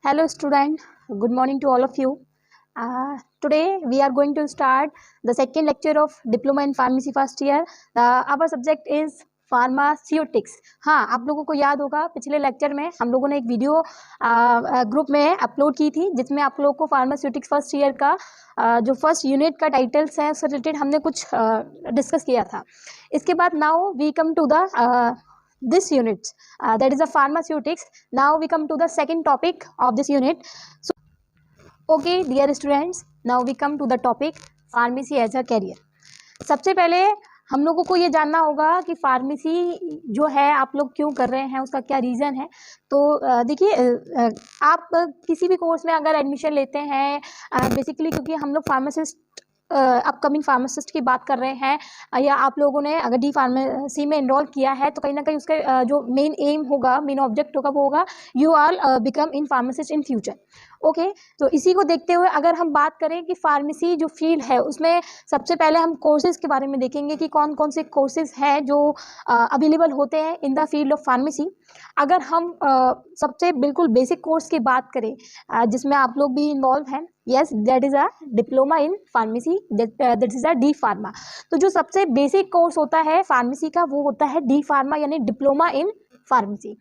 Hello, student. Good morning to all of you. Today we are going to start the second lecture of Diploma in Pharmacy first year. Our subject is pharmaceutics. हाँ, आप लोगों को याद होगा पिछले lecture में हम लोगों ने एक वीडियो ग्रुप में अपलोड की थी जिसमें आप लोगों को फार्मास्यूटिक्स फर्स्ट ईयर का जो फर्स्ट यूनिट का टाइटल्स है उससे रिलेटेड हमने कुछ डिस्कस किया था। इसके बाद now we come to the this unit, that is the pharmaceutics. Now we come to the second topic of this unit. So okay dear students, now we come to the topic pharmacy as a career. सबसे पहले हम लोगों को ये जानना होगा कि pharmacy जो है आप लोग क्यों कर रहे हैं, उसका क्या रीज़न है। तो देखिए, आप किसी भी कोर्स में अगर एडमिशन लेते हैं, बेसिकली क्योंकि हम लोग फार्मासिस्ट अपकमिंग फार्मासिस्ट की बात कर रहे हैं या आप लोगों ने अगर डी फार्मेसी में इनरोल किया है तो कहीं ना कहीं उसके जो मेन एम होगा, मेन ऑब्जेक्ट होगा वो होगा you are become in pharmacist in future. Okay, तो इसी को देखते हुए अगर हम बात करें कि फार्मेसी जो फील्ड है उसमें सबसे पहले हम कोर्सेज के बारे में देखेंगे कि कौन कौन से कोर्सेज हैं जो अवेलेबल होते हैं इन द फील्ड ऑफ फार्मेसी। अगर हम सबसे बिल्कुल बेसिक कोर्स की बात करें जिसमें आप लोग भी इन्वॉल्व हैं, yes that is a diploma in pharmacy, that is a D pharma. तो जो सबसे बेसिक कोर्स होता है फार्मेसी का वो होता है डी फार्मा यानी डिप्लोमा इन फार्मेसी।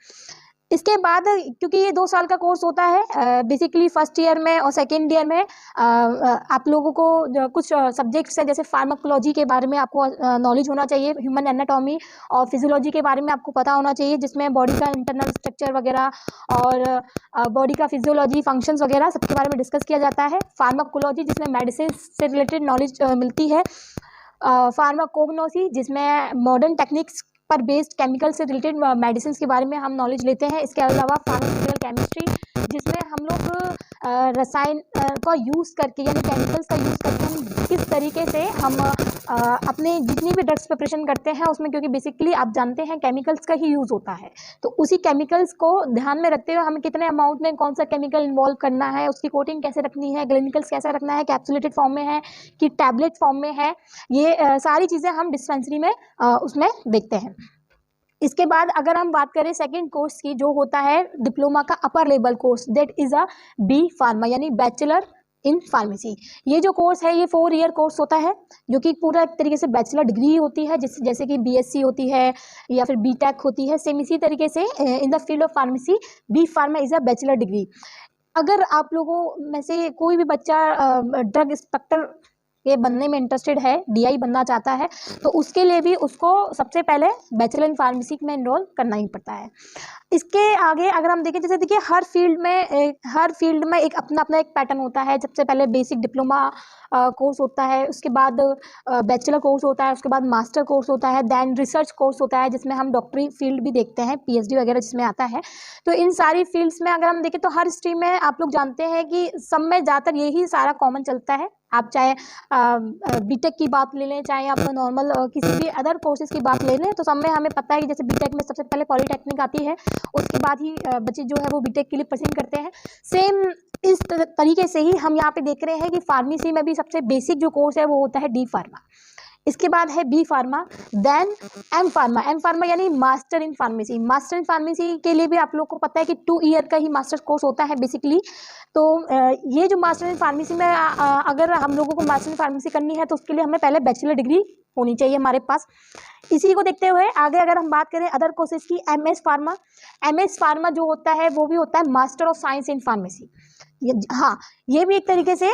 इसके बाद क्योंकि ये 2 साल का कोर्स होता है बेसिकली फर्स्ट ईयर में और सेकेंड ईयर में आप लोगों को कुछ सब्जेक्ट्स हैं जैसे फार्माकोलॉजी के बारे में आपको नॉलेज होना चाहिए, ह्यूमन एनाटॉमी और फिजियोलॉजी के बारे में आपको पता होना चाहिए जिसमें बॉडी का इंटरनल स्ट्रक्चर वगैरह और बॉडी का फिजियोलॉजी फंक्शंस वगैरह सबके बारे में डिस्कस किया जाता है। फार्माकोलॉजी जिसमें मेडिसिन से रिलेटेड नॉलेज मिलती है। फार्माकोग्नोसी जिसमें मॉडर्न टेक्निक्स पर बेस्ड केमिकल से रिलेटेड मेडिसिन के बारे में हम नॉलेज लेते हैं। इसके अलावा फार्मास्यूटिकल केमिस्ट्री जिसमें हम लोग रसायन का यूज़ करके यानी केमिकल्स का यूज़ करके हम किस तरीके से हम अपने जितनी भी ड्रग्स प्रिपरेशन करते हैं उसमें, क्योंकि बेसिकली आप जानते हैं केमिकल्स का ही यूज़ होता है, तो उसी केमिकल्स को ध्यान में रखते हुए हमें कितने अमाउंट में कौन सा केमिकल इन्वॉल्व करना है, उसकी कोटिंग कैसे रखनी है, ग्रेन्यूल्स कैसे रखना है, कैप्सुलेटेड फॉर्म में है कि टैबलेट फॉर्म में है, ये सारी चीज़ें हम डिस्पेंसरी में उसमें देखते हैं। इसके बाद अगर हम बात करें सेकंड कोर्स की जो होता है डिप्लोमा का upper level course, that is a B pharma यानी बैचलर इन फार्मेसी। ये जो कोर्स है ये 4 ईयर कोर्स होता है जो कि पूरा एक तरीके से बैचलर डिग्री होती है, जैसे कि बीएससी होती है या फिर बीटेक होती है, सेम इसी तरीके से in the field of pharmacy B pharma is a bachelor degree. अगर आप लोगों में से कोई भी बच्चा ड्रग इंस्पेक्टर ये बनने में इंटरेस्टेड है, डीआई बनना चाहता है, तो उसके लिए भी उसको सबसे पहले बैचलर इन फार्मेसी में एनरोल करना ही पड़ता है। इसके आगे अगर हम देखें, जैसे देखिए हर फील्ड में एक अपना अपना एक पैटर्न होता है। सबसे पहले बेसिक डिप्लोमा कोर्स होता है, उसके बाद बैचलर कोर्स होता है, उसके बाद मास्टर कोर्स होता है, देन रिसर्च कोर्स होता है जिसमें हम डॉक्टरी फील्ड भी देखते हैं, पीएचडी वगैरह जिसमें आता है। तो इन सारी फील्ड्स में अगर हम देखें तो हर स्ट्रीम में आप लोग जानते हैं कि सब में ज़्यादातर यही सारा कॉमन चलता है। आप चाहे बीटेक की बात ले लें, चाहे आप नॉर्मल किसी भी अदर कोर्सेज की बात ले लें, तो सब में हमें पता है कि जैसे बीटेक में सबसे पहले पॉलीटेक्निक आती है, उसके बाद ही बच्चे जो है वो बीटेक के लिए पसंद करते हैं। सेम इस तरीके से ही हम यहाँ पे देख रहे हैं कि फार्मेसी में भी सबसे बेसिक जो कोर्स है वो होता है डी फार्मा। इसके बाद है B pharma, then M pharma. M pharma यानी master in pharmacy. Master in pharmacy के लिए भी आप लोग को पता है कि 2 ईयर का ही मास्टर कोर्स होता है बेसिकली। तो ये जो मास्टर इन फार्मेसी में अगर हम लोगों को मास्टर इन फार्मेसी करनी है तो उसके लिए हमें पहले बैचलर डिग्री होनी चाहिए हमारे पास। इसी को देखते हुए आगे अगर हम बात करें अदर कोर्सेज की, एमएस फार्मा। एमएस फार्मा जो होता है वो भी होता है master of science in pharmacy. हाँ, ये भी एक तरीके से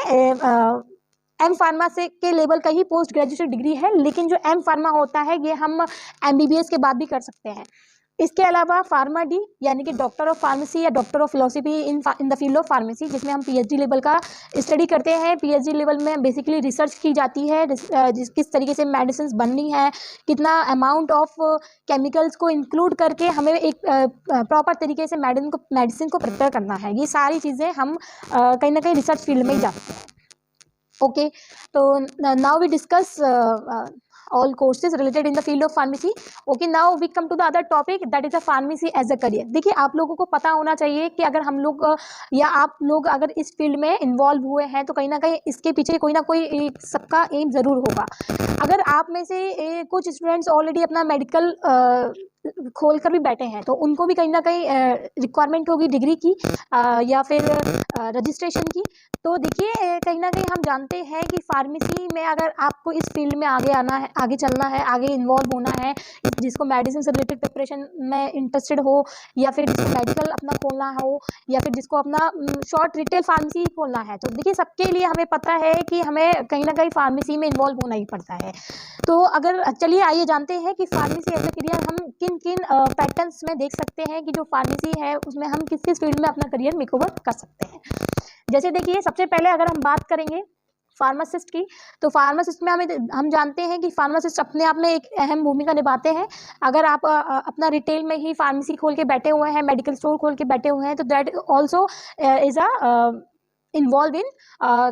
एम फार्मा से के लेवल का ही पोस्ट ग्रेजुएशन डिग्री है, लेकिन जो एम फार्मा होता है ये हम एमबीबीएस के बाद भी कर सकते हैं। इसके अलावा फार्मा डी यानी कि डॉक्टर ऑफ फार्मेसी या doctor of philosophy in the field of pharmacy, जिसमें हम पीएचडी लेवल का स्टडी करते हैं। पीएचडी लेवल में बेसिकली रिसर्च की जाती है, किस तरीके से मेडिसिन बननी है, कितना अमाउंट ऑफ केमिकल्स को इंक्लूड करके हमें एक प्रॉपर तरीके से मेडिसिन को प्रिपेयर करना है। ये सारी चीज़ें हम कहीं ना कहीं रिसर्च फील्ड में ही जाते हैं। Okay, so now we discuss all courses related in the field of pharmacy. Okay, now we come to the other topic, that is a pharmacy as a career. देखिए आप लोगों को पता होना चाहिए कि अगर हम लोग या आप लोग अगर इस फील्ड में इन्वॉल्व हुए हैं तो कहीं ना कहीं इसके पीछे कोई ना कोई सबका एम ज़रूर होगा। अगर आप में से कुछ स्टूडेंट्स ऑलरेडी अपना मेडिकल खोल कर भी बैठे हैं तो उनको भी कहीं ना कहीं रिक्वायरमेंट होगी डिग्री की या फिर रजिस्ट्रेशन की। तो देखिए कहीं ना कहीं हम जानते हैं कि फार्मेसी में अगर आपको इस फील्ड में आगे आना है, आगे चलना है, आगे इन्वॉल्व होना है, जिसको मेडिसिन से रिलेटेड प्रिपरेशन में इंटरेस्टेड हो, या फिर जिसको मेडिकल अपना खोलना हो, या फिर जिसको अपना शॉर्ट रिटेल फार्मेसी खोलना है, तो देखिए सबके लिए हमें पता है कि हमें कहीं ना कहीं फार्मेसी में इन्वॉल्व होना ही पड़ता है। तो अगर चलिए आइए जानते हैं कि फार्मेसी एज ए करियर हम किन किन पैटर्न्स में देख सकते हैं कि जो फार्मेसी है उसमें हम किस किस फील्ड में अपना करियर मेकओवर कर सकते हैं। जैसे देखिए सबसे पहले अगर हम बात करेंगे फार्मासिस्ट की, तो फार्मासिस्ट में हम जानते हैं कि फार्मासिस्ट अपने आप में एक अहम भूमिका निभाते हैं। अगर आप अपना रिटेल में ही फार्मेसी खोल के बैठे हुए हैं, मेडिकल स्टोर खोल के बैठे हुए हैं, तो that also is involve in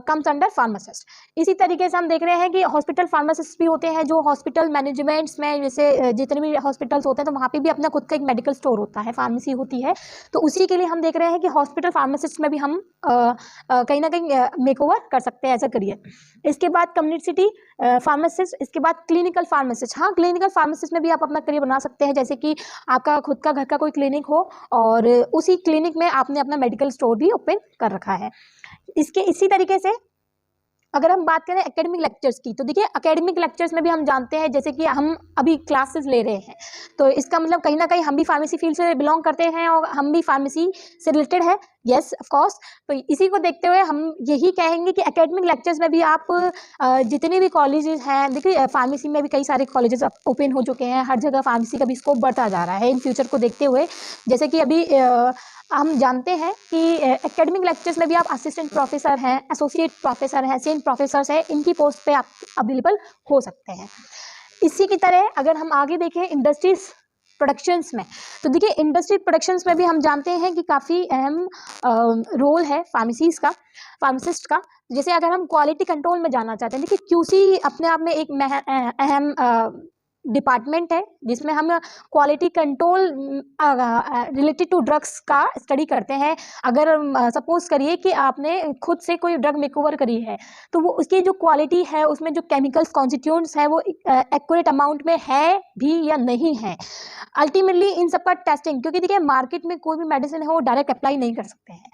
comes under pharmacist. इसी तरीके से हम देख रहे हैं कि हॉस्पिटल फार्मासिस्ट भी होते हैं जो हॉस्पिटल मैनेजमेंट्स में, जैसे जितने भी हॉस्पिटल्स होते हैं तो वहाँ पे भी अपना खुद का एक मेडिकल स्टोर होता है, फार्मेसी होती है। तो उसी के लिए हम देख रहे हैं कि हॉस्पिटल फार्मासिस्ट में भी हम कहीं ना कहीं मेकओवर कर सकते हैं एज अ करियर। इसके बाद कम्युनिटी फार्मासिस्ट, इसके बाद क्लिनिकल फार्मासिस्ट। हाँ, क्लिनिकल फार्मासिस्ट में भी आप अपना करियर बना सकते हैं, जैसे कि आपका खुद का घर का कोई क्लिनिक हो और उसी क्लिनिक में आपने अपना मेडिकल स्टोर भी ओपन कर रखा है। इसी तरीके से अगर हम बात करें एकेडमिक लेक्चर्स की, तो देखिए एकेडमिक लेक्चर्स में भी हम जानते हैं, जैसे कि हम अभी क्लासेस ले रहे हैं, तो इसका मतलब कहीं ना कहीं हम भी फार्मेसी फील्ड से बिलोंग करते हैं और हम भी फार्मेसी से रिलेटेड है। Yes of course. तो इसी को देखते हुए हम यही कहेंगे कि एकेडमिक लेक्चर्स में भी आप जितने भी कॉलेजेस हैं, देखिए फार्मेसी में भी कई सारे कॉलेजेस ओपन हो चुके हैं, हर जगह फार्मेसी का भी स्कोप बढ़ता जा रहा है इन फ्यूचर को देखते हुए। जैसे कि अभी हम जानते हैं कि एकेडमिक लेक्चर्स में भी आप असिस्टेंट प्रोफेसर हैं, एसोसिएट प्रोफेसर हैं, सेंट प्रोफेसर्स हैं, इनकी पोस्ट पे आप अवेलेबल हो सकते हैं। इसी की तरह अगर हम आगे देखें इंडस्ट्रीज प्रोडक्शंस में, तो देखिए इंडस्ट्री प्रोडक्शंस में भी हम जानते हैं कि काफ़ी अहम रोल है फार्मासिस्ट का। जैसे अगर हम क्वालिटी कंट्रोल में जाना चाहते हैं, देखिए क्यूसी अपने आप में एक अहम डिपार्टमेंट है जिसमें हम quality control related to drugs का स्टडी करते हैं। अगर सपोज करिए कि आपने खुद से कोई ड्रग मेकओवर करी है, तो वो उसकी जो क्वालिटी है, उसमें जो केमिकल्स कॉन्स्टिट्यूएंट्स है वो एक्यूरेट अमाउंट में है भी या नहीं है। अल्टीमेटली इन सब का टेस्टिंग, क्योंकि देखिए मार्केट में कोई भी मेडिसिन है वो डायरेक्ट अप्लाई नहीं कर सकते हैं,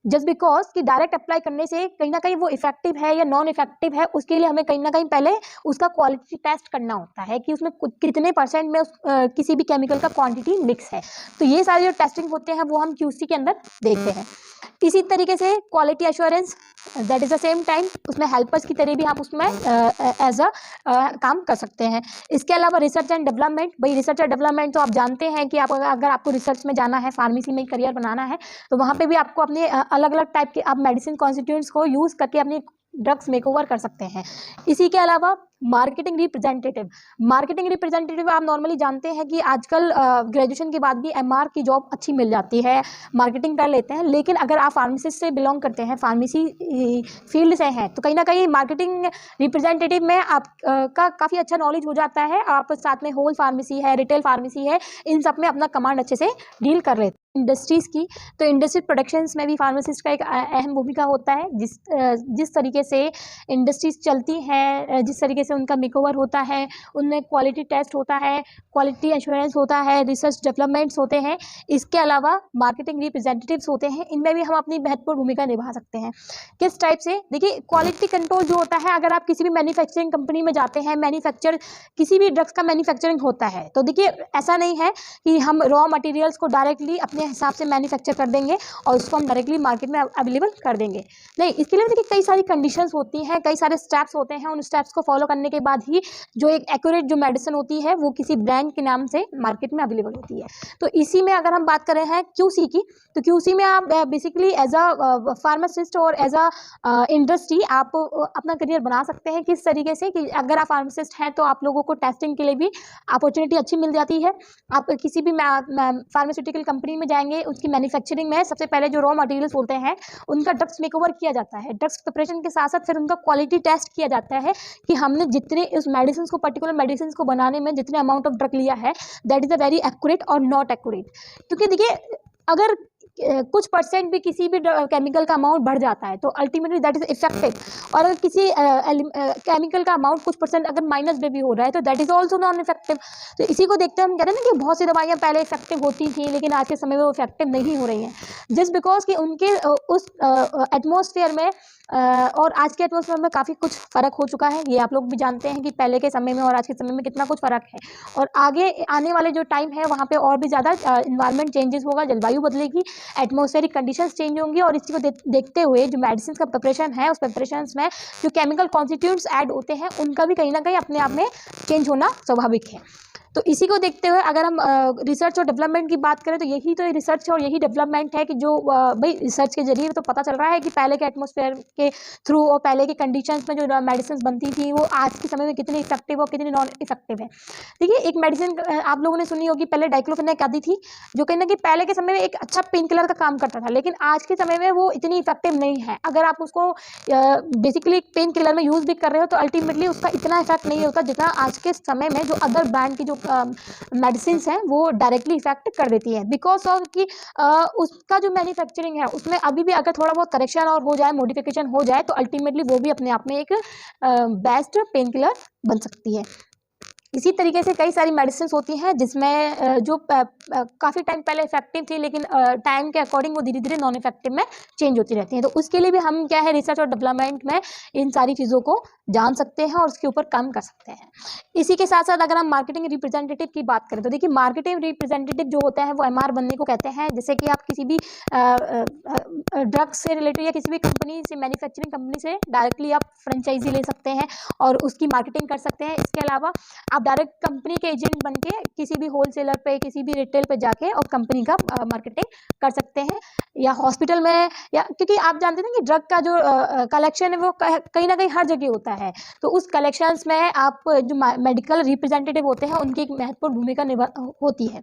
जस्ट बिकॉज कि डायरेक्ट अप्लाई करने से कहीं ना कहीं वो इफेक्टिव है या नॉन इफेक्टिव है, उसके लिए हमें कहीं ना कहीं पहले उसका क्वालिटी टेस्ट करना होता है कि उसमें कितने परसेंट में किसी भी केमिकल का क्वांटिटी मिक्स है। तो ये सारे जो टेस्टिंग होते हैं वो हम क्यूसी के अंदर देखते हैं। इसी तरीके से quality assurance, that is the same time, उसमें हेल्पर्स की तरह भी आप उसमें एज अ काम कर सकते हैं। इसके अलावा रिसर्च एंड डेवलपमेंट, भाई रिसर्च एंड डेवलपमेंट तो आप जानते हैं कि आप अगर आपको रिसर्च में जाना है, फार्मेसी में करियर बनाना है, तो वहाँ पे भी आपको अपने अलग अलग टाइप के आप मेडिसिन कॉन्स्टिट्यूएंट्स को यूज़ करके अपनी ड्रग्स मेकओवर कर सकते हैं। इसी के अलावा मार्केटिंग रिप्रेजेंटेटिव आप नॉर्मली जानते हैं कि आजकल ग्रेजुएशन के बाद भी एमआर की जॉब अच्छी मिल जाती है, मार्केटिंग कर लेते हैं। लेकिन अगर आप फार्मेसिस्ट से बिलोंग करते हैं, फार्मेसी फील्ड से हैं, तो कहीं ना कहीं मार्केटिंग रिप्रेजेंटेटिव में आप का काफ़ी अच्छा नॉलेज हो जाता है। आप साथ में होल फार्मेसी है, रिटेल फार्मेसी है, इन सब में अपना कमांड अच्छे से डील कर लेते हैं। इंडस्ट्रीज़ की, तो इंडस्ट्री प्रोडक्शंस में भी फार्मासिस्ट का एक अहम भूमिका होता है। जिस तरीके से इंडस्ट्रीज चलती हैं, जिस तरीके से उनका मेकओवर होता है, उनमें क्वालिटी टेस्ट होता है, क्वालिटी एश्योरेंस होता है, रिसर्च डेवलपमेंट्स होते हैं, इसके अलावा मार्केटिंग रिप्रेजेंटेटिव्स होते हैं, इनमें भी हम अपनी महत्वपूर्ण भूमिका निभा सकते हैं। किस टाइप से? देखिए क्वालिटी कंट्रोल जो होता है, अगर आप किसी भी मैन्युफैक्चरिंग कंपनी में जाते हैं, किसी भी ड्रग्स का मैन्युफैक्चरिंग होता है, तो देखिए ऐसा नहीं है कि हम रॉ मटेरियल्स को डायरेक्टली अपने हिसाब से मैन्युफैक्चर कर देंगे और उसको हम डायरेक्टली मार्केट में अवेलेबल कर देंगे। नहीं, इसके लिए देखिए कई सारी कंडीशंस होती हैं, कई सारे स्टेप्स होते हैं, उन स्टेप्स को फॉलो करने के बाद ही जो एक एक्यूरेट जो मेडिसिन होती है वो किसी ब्रांड के नाम से मार्केट में अवेलेबल होती है। तो इसी में अगर हम बात कर रहे हैं क्यूसी की, तो क्यूसी में आप बेसिकली एज अ फार्मासिस्ट और एज अ इंडस्ट्री आप अपना करियर बना सकते हैं। किस तरीके से कि अगर आप फार्मासिस्ट हैं तो आप लोगों को टेस्टिंग के लिए भी अपॉर्चुनिटी अच्छी मिल जाती है। आप किसी भी फार्मास्यूटिकल कंपनी में जाएंगे, उसकी मैन्युफैक्चरिंग में सबसे पहले जो रॉ मटेरियल्स होते हैं उनका ड्रग्स मेकओवर किया जाता है। ड्रग्स प्रिपरेशन के साथ साथ फिर उनका क्वालिटी टेस्ट किया जाता है कि हमने जितने उस मेडिसिन को, पर्टिकुलर मेडिसिन को बनाने में जितने अमाउंट ऑफ ड्रग लिया है, that is a very accurate और नॉट एक्यूरेट। क्योंकि देखिए अगर कुछ परसेंट भी किसी भी केमिकल का अमाउंट बढ़ जाता है तो अल्टीमेटली दैट इज इफेक्टिव, और अगर किसी केमिकल का अमाउंट कुछ परसेंट अगर माइनस में भी हो रहा है तो that is also non effective. तो इसी को देखते हैं हम कहते हैं ना कि बहुत सी दवाइयाँ पहले इफेक्टिव होती थी लेकिन आज के समय में वो इफेक्टिव नहीं हो रही हैं, जस्ट बिकॉज कि उनके उस एटमॉस्फेयर में और आज के एटमॉस्फेयर में काफ़ी कुछ फ़र्क हो चुका है। ये आप लोग भी जानते हैं कि पहले के समय में और आज के समय में कितना कुछ फ़र्क है, और आगे आने वाले जो टाइम है वहाँ पे और भी ज़्यादा इन्वायरमेंट चेंजेस होगा, जलवायु बदलेगी, एटमॉस्फेरिक कंडीशंस चेंज होंगी, और इसी को देखते हुए जो मेडिसिन का प्रिपरेशन है उस प्रिपरेशन में जो केमिकल कॉन्स्टिट्यूएंट्स ऐड होते हैं उनका भी कहीं ना कहीं अपने आप में चेंज होना स्वाभाविक है। तो इसी को देखते हुए अगर हम रिसर्च और डेवलपमेंट की बात करें तो यही तो रिसर्च और यही डेवलपमेंट है कि जो भाई रिसर्च के जरिए तो पता चल रहा है कि पहले के एटमॉस्फेयर के थ्रू और पहले के कंडीशंस में जो मेडिसिन बनती थी वो आज के समय में कितनी इफेक्टिव और कितनी नॉन इफेक्टिव है। देखिए एक मेडिसिन आप लोगों ने सुनी होगी पहले डाइक्लोफेनेक आती थी, जो कहीं ना कहीं पहले के समय में एक अच्छा पेन किलर का काम करता था, लेकिन आज के समय में वो इतनी इफेक्टिव नहीं है। अगर आप उसको बेसिकली पेन किलर में यूज़ भी कर रहे हो तो अल्टीमेटली उसका इतना इफेक्ट नहीं होता जितना आज के समय में जो अदर ब्रांड की जो मेडिसिन हैं वो डायरेक्टली इफेक्ट कर देती है, बिकॉज ऑफ कि उसका जो मैन्युफैक्चरिंग है उसमें अभी भी अगर थोड़ा बहुत करेक्शन और हो जाए, मॉडिफिकेशन हो जाए, तो अल्टीमेटली वो भी अपने आप में एक बेस्ट पेन किलर बन सकती है। इसी तरीके से कई सारी मेडिसिन होती हैं जिसमें जो काफ़ी टाइम पहले इफेक्टिव थी लेकिन टाइम के अकॉर्डिंग वो धीरे धीरे नॉन इफेक्टिव में चेंज होती रहती हैं। तो उसके लिए भी हम क्या है रिसर्च और डेवलपमेंट में इन सारी चीज़ों को जान सकते हैं और उसके ऊपर काम कर सकते हैं। इसी के साथ साथ अगर हम मार्केटिंग रिप्रेजेंटेटिव की बात करें तो देखिए मार्केटिंग रिप्रेजेंटेटिव जो होता है वो MR बनने को कहते हैं। जैसे कि आप किसी भी ड्रग्स से रिलेटेड या किसी भी कंपनी से, मैन्युफैक्चरिंग कंपनी से डायरेक्टली आप फ्रेंचाइजी ले सकते हैं और उसकी मार्केटिंग कर सकते हैं। इसके अलावा आप डायरेक्ट कंपनी के एजेंट बन के किसी भी होलसेलर पे, किसी भी रिटेल पे जाके और कंपनी का मार्केटिंग कर सकते हैं, या हॉस्पिटल में, या क्योंकि आप जानते हैं कि ड्रग का जो कलेक्शन है वो कहीं ना कहीं हर जगह होता है, तो उस कलेक्शंस में आप जो मेडिकल रिप्रेजेंटेटिव होते हैं उनकी एक महत्वपूर्ण भूमिका होती है।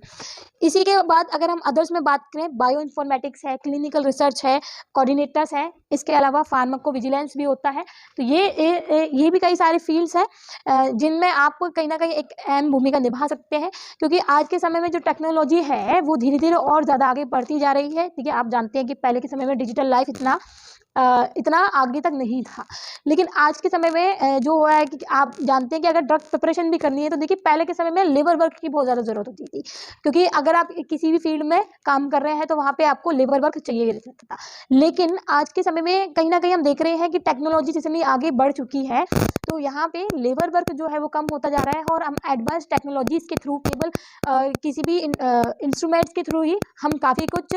इसी के बाद अगर हम अदर्स में बात करें, बायो इन्फॉर्मेटिक्स है, क्लिनिकल रिसर्च है, कोऑर्डिनेटर्स है, इसके अलावा फार्माकोविजिलेंस भी होता है। तो ये भी कई सारे फील्ड्स हैं जिनमें आप कहीं ना कहीं एक अहम भूमिका निभा सकते हैं, क्योंकि आज के समय में जो टेक्नोलॉजी है वो धीरे धीरे और ज़्यादा आगे बढ़ती जा रही है। देखिए आप जानते हैं कि पहले के समय में डिजिटल लाइफ इतना आगे तक नहीं था, लेकिन आज के समय में जो हुआ है कि आप जानते हैं कि अगर ड्रग प्रिपरेशन भी करनी है तो देखिए पहले के समय में लेबर वर्क की बहुत ज़्यादा ज़रूरत होती थी, क्योंकि अगर आप किसी भी फील्ड में काम कर रहे हैं तो वहाँ पे आपको लेबर वर्क चाहिए रहता था। लेकिन आज के समय में कहीं ना कहीं हम देख रहे हैं कि टेक्नोलॉजी जितनी आगे बढ़ चुकी है तो यहाँ पे लेबर वर्क जो है वो कम होता जा रहा है, और हम एडवांस टेक्नोलॉजीज़ के थ्रू केवल किसी भी इंस्ट्रूमेंट्स के थ्रू ही हम काफ़ी कुछ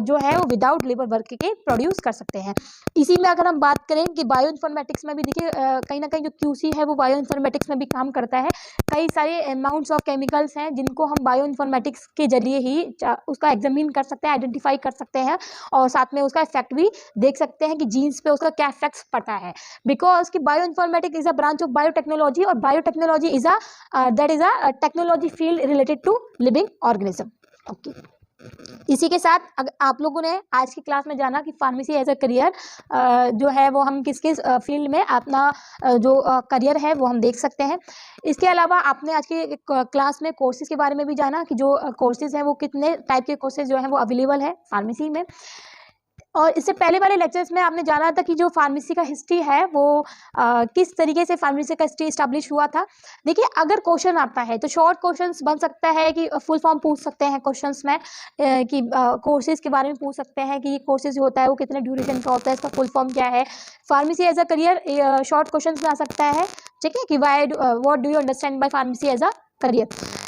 जो है वो विदाउट लेबर वर्क के प्रोड्यूस कर सकते हैं। इसी में अगर हम बात करें कि बायो इन्फॉर्मेटिक्स में भी देखिए कहीं ना कहीं जो QC है वो बायो इन्फॉर्मेटिक्स में भी काम करता है। कई सारे अमाउंट्स ऑफ केमिकल्स हैं जिनको हम बायो इन्फॉर्मेटिक्स के जरिए ही उसका एग्जामिन कर सकते हैं, आइडेंटिफाई कर सकते हैं, और साथ में उसका इफेक्ट भी देख सकते हैं कि जीन्स पे उसका क्या इफेक्ट्स पड़ता है, बिकॉज कि bio informatics is a branch of biotechnology, और biotechnology is that is a technology field related to living organism. Okay, इसी के साथ आप लोगों ने आज की क्लास में जाना कि फार्मेसी एज अ करियर जो है वो हम किस किस फील्ड में अपना जो करियर है वो हम देख सकते हैं। इसके अलावा आपने आज की क्लास में कोर्सेज के बारे में भी जाना कि जो कोर्सेज हैं वो कितने टाइप के कोर्सेज जो हैं वो अवेलेबल है फार्मेसी में। और इससे पहले वाले लेक्चर्स में आपने जाना था कि जो फार्मेसी का हिस्ट्री है वो किस तरीके से फार्मेसी का हिस्ट्री इस्टेब्लिश हुआ था। देखिए अगर क्वेश्चन आता है तो शॉर्ट क्वेश्चंस बन सकता है कि फुल फॉर्म पूछ सकते हैं क्वेश्चंस में, कि कोर्सेज के बारे में पूछ सकते हैं कि ये कोर्सेज होता है वो कितने ड्यूरेशन का होता है, इसका फुल फॉर्म क्या है। Pharmacy as a career short question में आ सकता है, ठीक है, कि what do you understand by pharmacy as a career.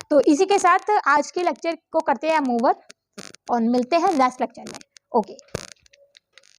तो इसी के साथ आज के लेक्चर को करते हैं हम ओवर और मिलते हैं नेक्स्ट लेक्चर में। ओके।